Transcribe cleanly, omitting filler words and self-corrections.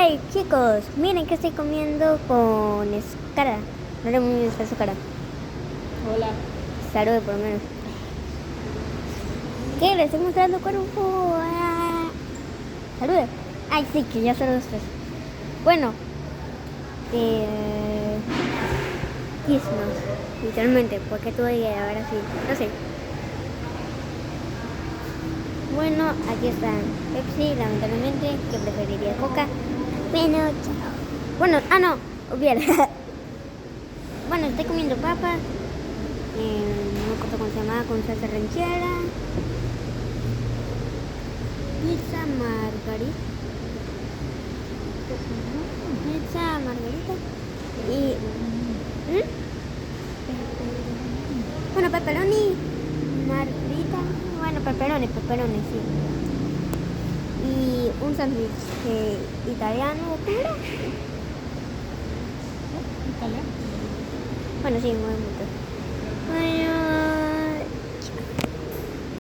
Hey chicos, miren que estoy comiendo con Escara. No le muy bien su cara. Hola. Salude por lo menos. ¿Qué? Le estoy mostrando cuerpo. Salude. Ay, sí, que ya son los tres. Bueno, Gizmos, literalmente, porque tuve que ahora sí, no sé. Bueno, aquí está Pepsi, lamentablemente, que preferiría Coca. Bueno, chao. Bueno, no, olvídalo. Bueno, estoy comiendo papa. No me acuerdo cómo se llamaba, con salsa ranchera. Pizza margarita. Pizza margarita. Y... Bueno, pepperoni. Margarita. Bueno, pepperoni, sí. Y un sándwich italiano, ¿cómo era? ¿Italiano? Bueno, sí, muy mucho.